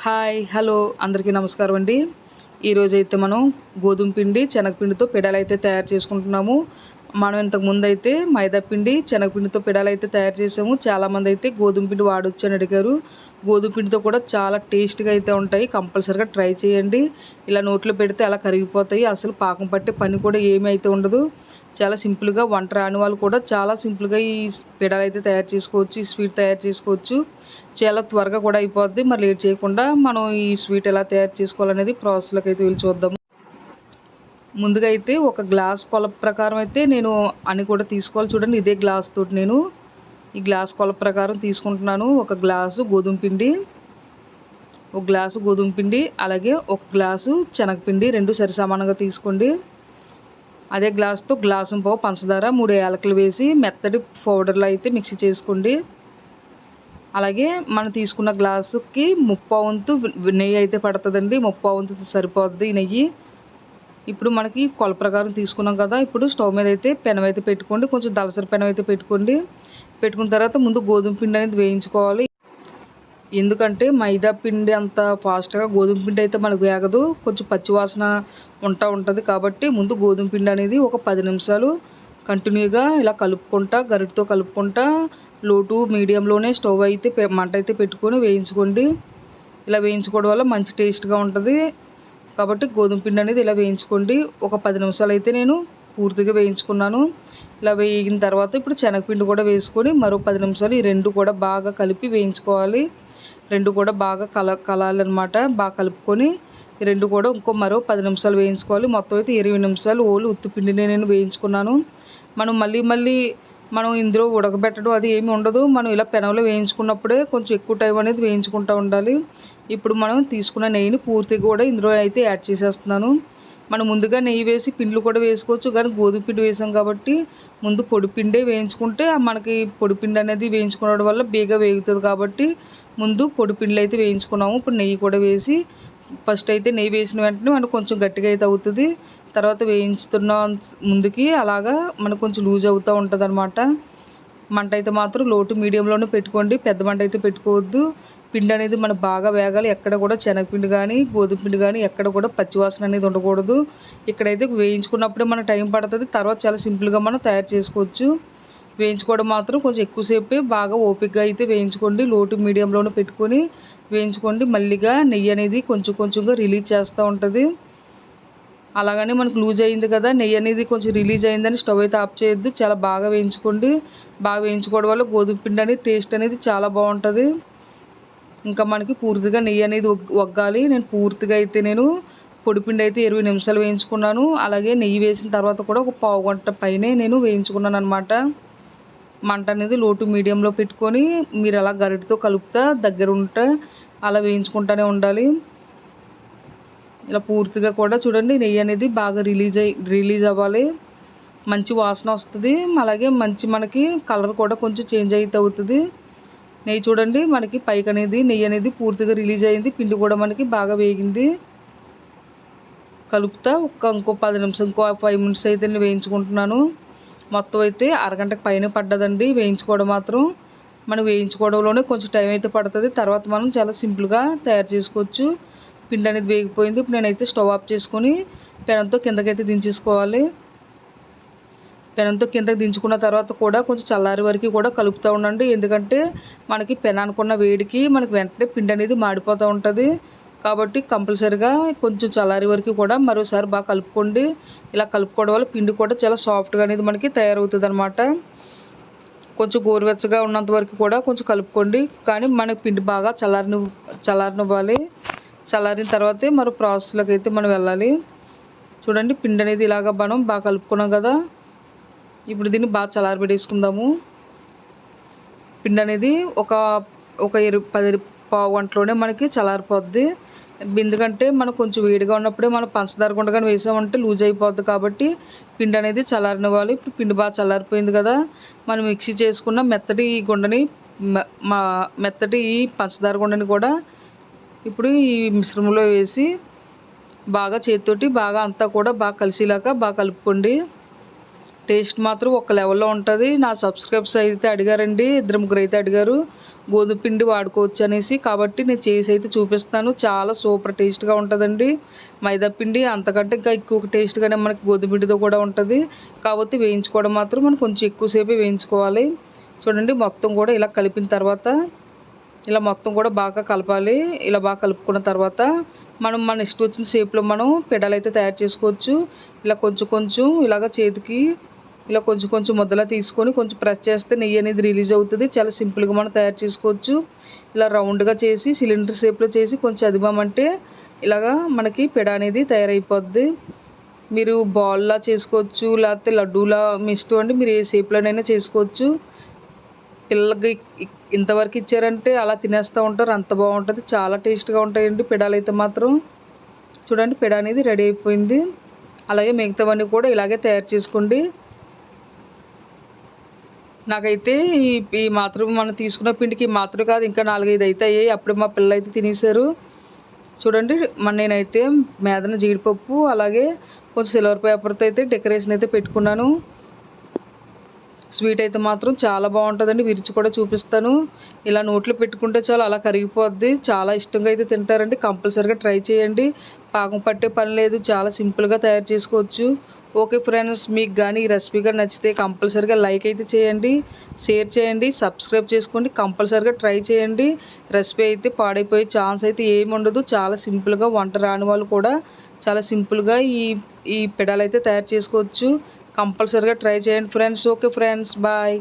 Hi hello అందరికీ నమస్కారం అండి. ఈరోజైతే మనం గోధుమ పిండి శనగపిండితో పిడాలైతే తయారు చేసుకుంటున్నాము. మనం ఇంతకుముందు అయితే మైదా పిండి శనగపిండితో పిడాలైతే తయారు చేసాము. చాలామంది అయితే గోధుమ పిండి వాడొచ్చు అని అడిగారు. గోధుమ పిండితో కూడా చాలా టేస్ట్గా అయితే ఉంటాయి. కంపల్సరీగా ట్రై చేయండి. ఇలా నోట్లో పెడితే అలా కరిగిపోతాయి. అసలు పాకం పట్టే పని కూడా ఏమీ అయితే ఉండదు. చాలా సింపుల్గా వంట రాని వాళ్ళు కూడా చాలా సింపుల్గా ఈ పిడాలైతే తయారు చేసుకోవచ్చు. ఈ స్వీట్ తయారు చేసుకోవచ్చు. చాలా త్వరగా కూడా అయిపోద్ది. మరి లేట్ చేయకుండా మనం ఈ స్వీట్ ఎలా తయారు చేసుకోవాలనేది ప్రాసెస్లోకి అయితే వెళ్ళి చూద్దాము. ముందుగా అయితే ఒక గ్లాస్ కొలత ప్రకారం అయితే నేను అని కూడా తీసుకోవాలి. చూడండి, ఇదే గ్లాస్ తోటి నేను ఈ గ్లాస్ కొలత ప్రకారం తీసుకుంటున్నాను. ఒక గ్లాసు గోధుమ పిండి, ఒక గ్లాసు గోధుమ పిండి, అలాగే ఒక గ్లాసు శనగపిండి, రెండు సరి సమానంగా తీసుకోండి. అదే గ్లాస్తో గ్లాసు పావు పంచదార, 3 యాలకులు వేసి మెత్తటి పౌడర్లో అయితే మిక్సీ చేసుకోండి. అలాగే మనం తీసుకున్న గ్లాసుకి ముప్పావంతు నెయ్యి అయితే పడుతుందండి. ముప్పావంతు సరిపోద్ది నెయ్యి. ఇప్పుడు మనకి కొల ప్రకారం తీసుకున్నాం కదా, ఇప్పుడు స్టవ్ మీద అయితే పెనం అయితే పెట్టుకోండి. కొంచెం దలసరి పెనం అయితే పెట్టుకోండి. పెట్టుకున్న తర్వాత ముందు గోధుమ పిండి అనేది వేయించుకోవాలి. ఎందుకంటే మైదా పిండి అంత ఫాస్ట్గా గోధుమ పిండి అయితే మనకు వేగదు. కొంచెం పచ్చివాసన ఉంటుంది. కాబట్టి ముందు గోధుమ పిండి అనేది ఒక 10 నిమిషాలు కంటిన్యూగా ఇలా కలుపుకుంటా, గరిటతో కలుపుకుంటా లో టు మీడియంలోనే స్టవ్ అయితే మంట అయితే పెట్టుకొని వేయించుకోండి. ఇలా వేయించుకోవడం వల్ల మంచి టేస్ట్గా ఉంటుంది. కాబట్టి గోధుమ పిండి అనేది ఇలా వేయించుకోండి. ఒక 10 నిమిషాలు అయితే నేను పూర్తిగా వేయించుకున్నాను. ఇలా వేగిన తర్వాత ఇప్పుడు శనగపిండి కూడా వేసుకొని మరో 10 నిమిషాలు ఈ రెండు కూడా బాగా కలిపి వేయించుకోవాలి. రెండు కూడా బాగా కలాలన్నమాట. బాగా కలుపుకొని ఈ రెండు కూడా మరో 10 నిమిషాలు వేయించుకోవాలి. మొత్తం అయితే 20 నిమిషాలు ఓన్లీ ఉత్తి పిండినే నేను వేయించుకున్నాను. మనం మళ్ళీ మనం ఇందులో ఉడకబెట్టడం అది ఏమి ఉండదు. మనం ఇలా పెనంలో వేయించుకున్నప్పుడే కొంచెం ఎక్కువ టైం అనేది వేయించుకుంటూ ఉండాలి. ఇప్పుడు మనం తీసుకున్న నెయ్యిని పూర్తిగా కూడా ఇందులో అయితే యాడ్ చేసేస్తున్నాను. మనం ముందుగా నెయ్యి వేసి పిండిలు కూడా వేసుకోవచ్చు, కానీ గోధుమ పిండి వేసాం కాబట్టి ముందు పొడి పిండే వేయించుకుంటే మనకి పొడి పిండి అనేది వేయించుకోవడం వల్ల బేగా వేగుతుంది. కాబట్టి ముందు పొడి పిండిలు అయితే వేయించుకున్నాము. ఇప్పుడు నెయ్యి కూడా వేసి ఫస్ట్ అయితే నెయ్యి వేసిన వెంటనే మనకు కొంచెం గట్టిగా అయితే అవుతుంది. తర్వాత వేయించుతున్న ముందుకి అలాగా మనకు కొంచెం లూజ్ అవుతూ ఉంటుంది అనమాట. మంట అయితే మాత్రం లో టు మీడియంలోనే పెట్టుకోండి. పెద్ద మంట అయితే పెట్టుకోవద్దు. పిండి అనేది మనకు బాగా వేగాలి. ఎక్కడ కూడా శనగపిండి కానీ గోధుమ పిండి కానీ ఎక్కడ కూడా పచ్చివాసన అనేది ఉండకూడదు. ఇక్కడైతే వేయించుకున్నప్పుడే మనకు టైం పడుతుంది. తర్వాత చాలా సింపుల్గా మనం తయారు చేసుకోవచ్చు. వేయించుకోవడం మాత్రం కొంచెం ఎక్కువసేపే బాగా ఓపికగా అయితే వేయించుకోండి. లో టు మీడియంలోనే పెట్టుకొని వేయించుకోండి. మళ్ళీగా నెయ్యి అనేది కొంచెంగా రిలీజ్ చేస్తూ ఉంటుంది. అలాగని మనకు లూజ్ అయింది కదా, నెయ్యి అనేది కొంచెం రిలీజ్ అయిందని స్టవ్ అయితే ఆఫ్ చేయొద్దు. చాలా బాగా వేయించుకోండి. బాగా వేయించుకోవడం వల్ల గోధుమ పిండి అనేది టేస్ట్ అనేది చాలా బాగుంటుంది. ఇంకా మనకి పూర్తిగా నెయ్యి అనేది ఒగ్గాలి. నేను పొడిపిండి అయితే 20 నిమిషాలు వేయించుకున్నాను. అలాగే నెయ్యి వేసిన తర్వాత కూడా ఒక పావు గంట పైనే నేను వేయించుకున్నాను అనమాట. మంట అనేది లో టు మీడియంలో పెట్టుకొని మీరు అలా గరిటతో కలుపుతా దగ్గర ఉంటే అలా వేయించుకుంటూనే ఉండాలి. ఇలా పూర్తిగా కూడా చూడండి నెయ్యి అనేది బాగా రిలీజ్ అవ్వాలి. మంచి వాసన వస్తుంది. అలాగే మనకి కలర్ కూడా కొంచెం చేంజ్ అయితే అవుతుంది. నెయ్యి చూడండి మనకి పైకి అనేది నెయ్యి అనేది పూర్తిగా రిలీజ్ అయింది. పిండి కూడా మనకి బాగా వేగింది. కలుపుతా ఇంకో 10 నిమిషాలు, ఇంకో 5 మినిట్స్ అయితే నేను వేయించుకుంటున్నాను. మొత్తం అయితే అరగంటకు పైన పడ్డదండి వేయించుకోవడం మాత్రం. మనం వేయించుకోవడంలోనే కొంచెం టైం అయితే పడుతుంది. తర్వాత మనం చాలా సింపుల్గా తయారు చేసుకోవచ్చు. పిండి అనేది వేగిపోయింది. ఇప్పుడు నేనైతే స్టవ్ ఆఫ్ చేసుకొని పెనంతో కిందకైతే దించేసుకోవాలి. పెనంతో కిందకి దించుకున్న తర్వాత కూడా కొంచెం చల్లారి వరకు కూడా కలుపుతూ ఉండండి. ఎందుకంటే మనకి పెనానుకున్న వేడికి మనకి వెంటనే పిండి అనేది మాడిపోతూ ఉంటుంది. కాబట్టి కంపల్సరిగా కొంచెం చల్లారి వరకు కూడా మరోసారి బాగా కలుపుకోండి. ఇలా కలుపుకోవడం వల్ల పిండి కూడా చాలా సాఫ్ట్గా అనేది మనకి తయారవుతుంది అనమాట. కొంచెం గోరువెచ్చగా ఉన్నంత వరకు కూడా కొంచెం కలుపుకోండి. కానీ మనకి పిండి బాగా చల్లారనివ్వాలి. చల్లారిన తర్వాతే మరో ప్రాసెస్లోకి అయితే మనం వెళ్ళాలి. చూడండి పిండి అనేది ఇలాగ మనం బాగా కలుపుకున్నాం కదా, ఇప్పుడు దీన్ని బాగా చల్లారబెట్టేసుకుందాము. పిండి అనేది ఒక 10 పావు గంటలోనే మనకి చల్లారిపోద్ది. ఎందుకంటే మనం కొంచెం వేడిగా ఉన్నప్పుడే మనం పంచదార గుండగానే వేసామంటే లూజ్ అయిపోద్ది. కాబట్టి పిండి అనేది చల్లారనివ్వాలి. ఇప్పుడు పిండి బాగా చల్లారిపోయింది కదా, మనం మిక్సీ చేసుకున్న మెత్తటి గుండని మెత్తటి ఈ పంచదార గుండని కూడా ఇప్పుడు ఈ మిశ్రమంలో వేసి బాగా చేతితోటి బాగా అంతా కూడా బాగా కలిసేలాగా బాగా కలుపుకోండి. టేస్ట్ మాత్రం ఒక లెవెల్లో ఉంటుంది. నా సబ్స్క్రైబర్స్ అయితే అడిగారండి, 2-3 అయితే అడిగారు గోధుమ పిండి వాడుకోవచ్చు అనేసి. కాబట్టి నేను చేసి అయితే చూపిస్తాను. చాలా సూపర్ టేస్ట్గా ఉంటుందండి. మైదా పిండి అంతకంటే ఇంకా ఎక్కువ టేస్ట్గానే మనకి గోధుమ పిండితో కూడా ఉంటుంది. కాబట్టి వేయించుకోవడం మాత్రం మనం కొంచెం ఎక్కువసేపే వేయించుకోవాలి. చూడండి, మొత్తం కూడా ఇలా కలిపిన తర్వాత ఇలా మొత్తం కూడా బాగా కలపాలి. ఇలా బాగా కలుపుకున్న తర్వాత మనం మన ఇష్టం వచ్చిన షేప్లో మనం పెడాలు అయితే తయారు చేసుకోవచ్చు. ఇలా కొంచెం కొంచెం ఇలాగ చేతికి ఇలా కొంచెం కొంచెం ముద్దలా తీసుకొని కొంచెం ప్రెస్ చేస్తే నెయ్యి అనేది రిలీజ్ అవుతుంది. చాలా సింపుల్గా మనం తయారు చేసుకోవచ్చు. ఇలా రౌండ్గా చేసి సిలిండర్ షేప్లో చేసి కొంచెం అదిమామంటే ఇలాగా మనకి పెడ అనేది తయారైపోద్ది. మీరు బాల్లా చేసుకోవచ్చు, లేకపోతే లడ్డూలా మీ ఇష్టం అండి. మీరు ఏ షేప్లోనైనా చేసుకోవచ్చు. పిల్లలకి ఇంతవరకు ఇచ్చారంటే అలా తినేస్తూ ఉంటారు. అంత బాగుంటుంది. చాలా టేస్ట్గా ఉంటాయండి పెడాలు అయితే మాత్రం. చూడండి, పెడ అనేది రెడీ అయిపోయింది. అలాగే మిగతావన్నీ కూడా ఇలాగే తయారు చేసుకోండి. నాకైతే ఈ ఈ మాత్రం మనం తీసుకున్న పిండికి మాత్రం కాదు, ఇంకా 4-5 అయితే అయ్యాయి. అప్పుడే మా పిల్లలు అయితే తినేశారు. చూడండి, నేనైతే మీదన జీడిపప్పు అలాగే కొంచెం సిల్వర్ పేపర్తో అయితే డెకరేషన్ అయితే పెట్టుకున్నాను. స్వీట్ అయితే మాత్రం చాలా బాగుంటుందండి. విరిచి కూడా చూపిస్తాను. ఇలా నోట్లో పెట్టుకుంటే చాలు అలా కరిగిపోద్ది. చాలా ఇష్టంగా అయితే తింటారండి. కంపల్సరీగా ట్రై చేయండి. పాకం పట్టే పని లేదు. చాలా సింపుల్గా తయారు చేసుకోవచ్చు. ఓకే ఫ్రెండ్స్, మీకు కానీ ఈ రెసిపీ కానీ నచ్చితే కంపల్సరీగా లైక్ అయితే చేయండి, షేర్ చేయండి, సబ్స్క్రైబ్ చేసుకోండి. కంపల్సరీగా ట్రై చేయండి. రెసిపీ అయితే పాడైపోయే ఛాన్స్ అయితే ఏమి ఉండదు. చాలా సింపుల్గా వంట రాని వాళ్ళు కూడా చాలా సింపుల్గా ఈ ఈ పెడాలు అయితే తయారు చేసుకోవచ్చు. కంపల్సరీగా ట్రై చేయండి ఫ్రెండ్స్. Okay friends, bye.